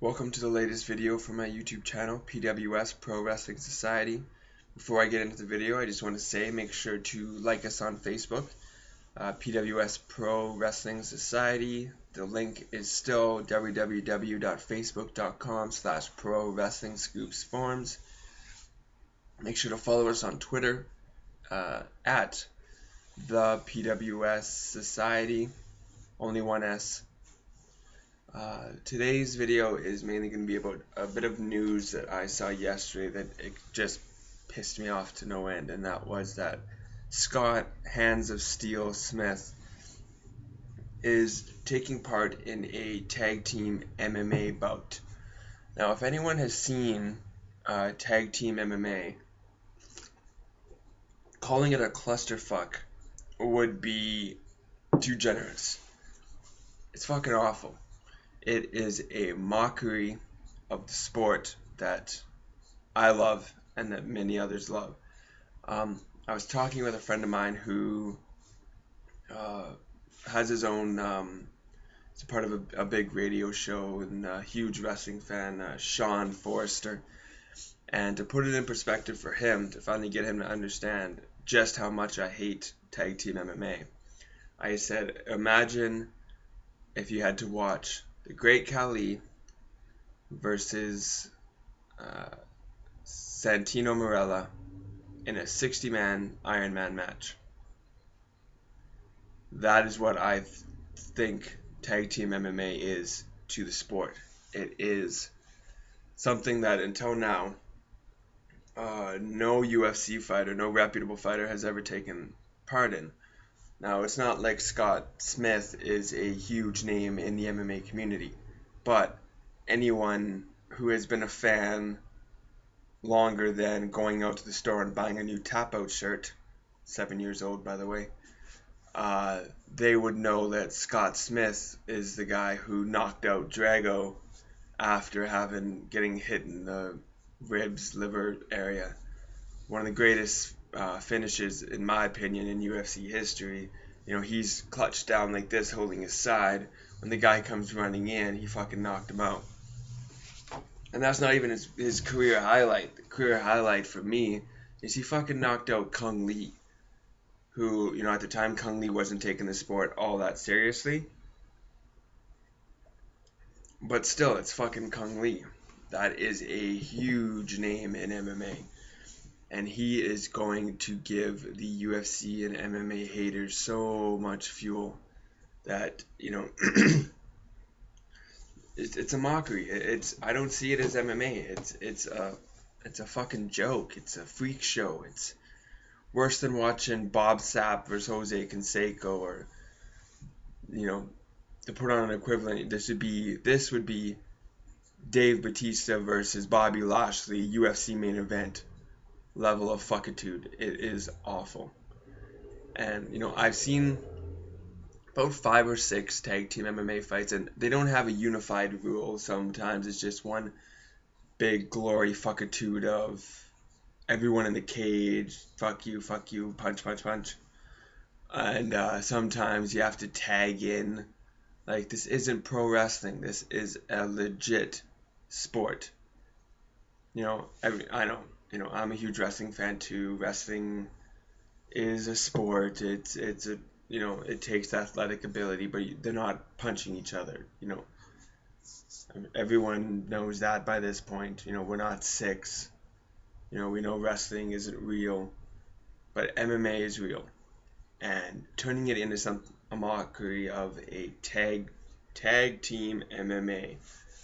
Welcome to the latest video from my YouTube channel, PWS Pro Wrestling Society. Before I get into the video, I just want to say make sure to like us on Facebook, PWS Pro Wrestling Society. The link is still www.facebook.com/pro wrestling scoops forums. Make sure to follow us on Twitter at the PWS Society, only one S. Today's video is mainly going to be about a bit of news that I saw yesterday that it just pissed me off to no end, and that was that Scott Hands of Steel Smith is taking part in a tag team MMA bout. Now, if anyone has seen tag team MMA, calling it a clusterfuck would be too generous. It's fucking awful. It is a mockery of the sport that I love and that many others love. I was talking with a friend of mine who has his own, he's a part of a big radio show and a huge wrestling fan, Sean Forrester. And to put it in perspective for him, to finally get him to understand just how much I hate tag team MMA, I said, imagine if you had to watch the Great Khali versus Santino Marella in a 60-man Iron Man match. That is what I think tag team MMA is to the sport. It is something that until now, no UFC fighter, no reputable fighter has ever taken part in. Now, it's not like Scott Smith is a huge name in the MMA community, but anyone who has been a fan longer than going out to the store and buying a new tap-out shirt, 7 years old by the way, they would know that Scott Smith is the guy who knocked out Drago after getting hit in the ribs, liver area. One of the greatest finishes, in my opinion, in UFC history. You know, he's clutched down like this, holding his side. When the guy comes running in, he fucking knocked him out. And that's not even his career highlight. The career highlight for me is he fucking knocked out Kung Lee, who, you know, at the time Kung Lee wasn't taking the sport all that seriously. But still, it's fucking Kung Lee. That is a huge name in MMA. And he is going to give the UFC and MMA haters so much fuel that, you know, it's a mockery. I don't see it as MMA. It's a fucking joke. It's a freak show. It's worse than watching Bob Sapp versus Jose Canseco, or, you know, to put on an equivalent, this would be Dave Bautista versus Bobby Lashley, UFC main event level of fuckitude. It is awful. And, you know, I've seen about 5 or 6 tag team MMA fights, and they don't have a unified rule. Sometimes it's just one big glory fuckitude of everyone in the cage, fuck you, punch, punch, punch. And sometimes you have to tag in, like, this isn't pro wrestling, this is a legit sport. You know, I know, you know, I'm a huge wrestling fan too. Wrestling is a sport. It's a, you know, it takes athletic ability, but they're not punching each other. You know, everyone knows that by this point. You know, we're not 6. You know, we know wrestling isn't real, but MMA is real. And turning it into a mockery of a tag team MMA,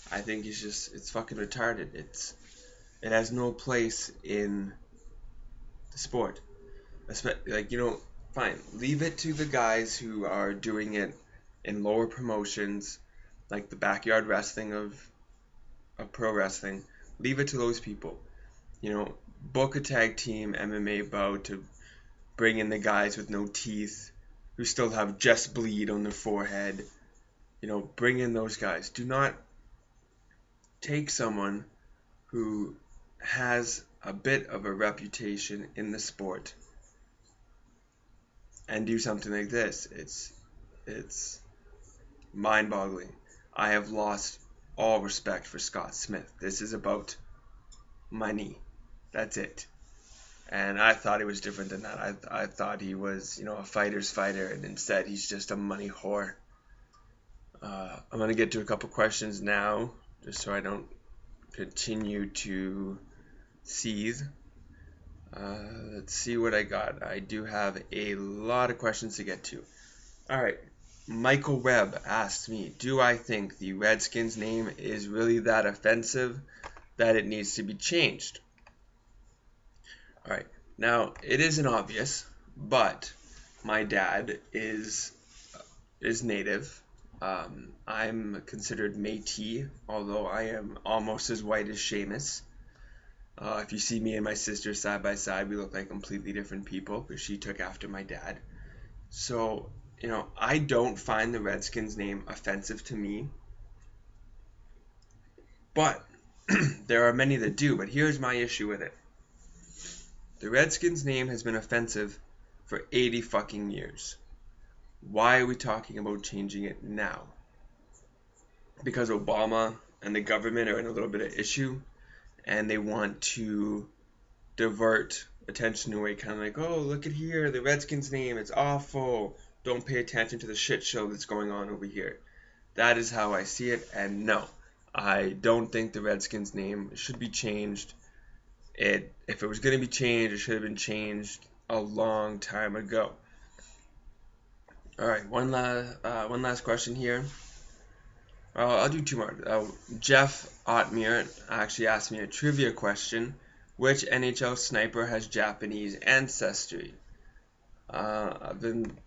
I think it's fucking retarded. It has no place in the sport. Like, you know, fine, leave it to the guys who are doing it in lower promotions, like the backyard wrestling of pro wrestling. Leave it to those people. You know, book a tag team MMA bout to bring in the guys with no teeth, who still have just bleed on their forehead. You know, bring in those guys. Do not take someone who has a bit of a reputation in the sport and do something like this. It's mind-boggling. I have lost all respect for Scott Smith. This is about money. That's it. And I thought he was different than that. I thought he was, a fighter's fighter, and instead he's just a money whore. I'm going to get to a couple questions now, just so I don't continue to seethe. Let's see what I got. I do have a lot of questions to get to. Alright, Michael Webb asked me, do I think the Redskins name is really that offensive that it needs to be changed? Alright, now it isn't obvious, but my dad is native. I'm considered Métis, although I am almost as white as Seamus. If you see me and my sister side by side, we look like completely different people because she took after my dad. So, I don't find the Redskins name offensive to me. But there are many that do. But here's my issue with it. The Redskins name has been offensive for 80 fucking years. Why are we talking about changing it now? Because Obama and the government are in a little bit of issue, and they want to divert attention away, kind of like, oh, look at here, the Redskins name, it's awful. Don't pay attention to the shit show that's going on over here. That is how I see it, and no, I don't think the Redskins name should be changed. If it was going to be changed, it should have been changed a long time ago. Alright, one last question here. I'll do two more. Jeff Otmere actually asked me a trivia question. Which NHL sniper has Japanese ancestry? I've been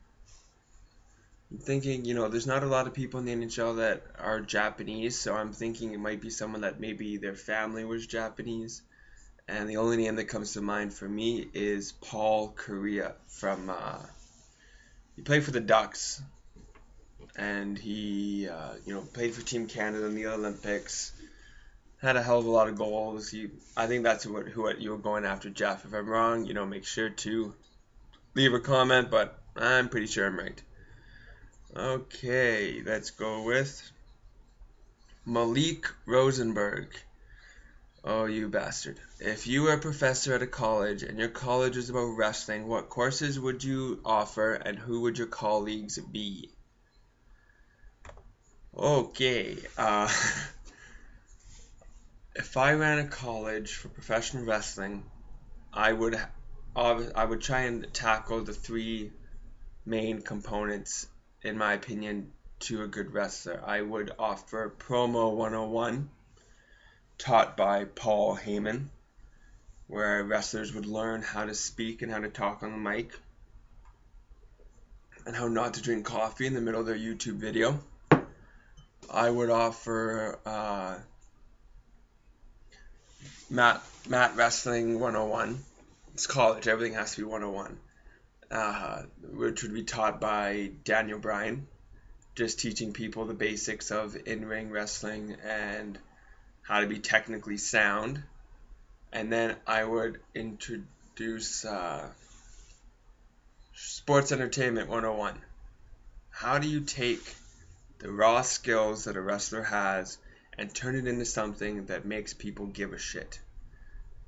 thinking, there's not a lot of people in the NHL that are Japanese, so I'm thinking it might be someone that maybe their family was Japanese. And the only name that comes to mind for me is Paul Kariya from, he played for the Ducks. And he, played for Team Canada in the Olympics. Had a hell of a lot of goals. I think that's who you were going after, Jeff. If I'm wrong, make sure to leave a comment, but I'm pretty sure I'm right. Okay, let's go with Malik Rosenberg. Oh, you bastard. If you were a professor at a college and your college was about wrestling, what courses would you offer and who would your colleagues be? Okay, if I ran a college for professional wrestling, I would try and tackle the three main components, in my opinion, to a good wrestler. I would offer Promo 101, taught by Paul Heyman, where wrestlers would learn how to speak and how to talk on the mic, and how not to drink coffee in the middle of their YouTube video. I would offer Mat Wrestling 101. It's college, everything has to be 101. Which would be taught by Daniel Bryan, just teaching people the basics of in-ring wrestling and how to be technically sound. And then I would introduce Sports Entertainment 101. How do you take the raw skills that a wrestler has and turn it into something that makes people give a shit?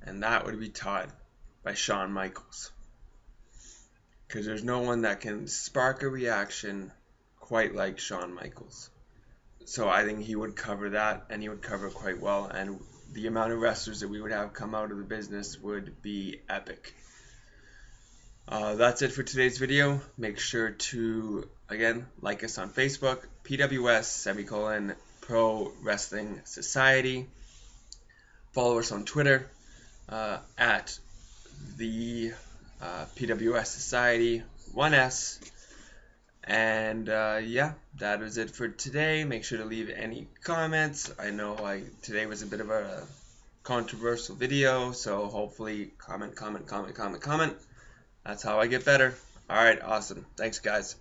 And that would be taught by Shawn Michaels. Because there's no one that can spark a reaction quite like Shawn Michaels. So I think he would cover that, and he would cover it quite well, and the amount of wrestlers that we would have come out of the business would be epic. That's it for today's video. Make sure to, again, like us on Facebook, PWS Pro Wrestling Society. Follow us on Twitter at the PWS Society, 1S. And yeah, that was it for today. Make sure to leave any comments. I know today was a bit of a controversial video, so hopefully comment. That's how I get better. Alright, awesome. Thanks, guys.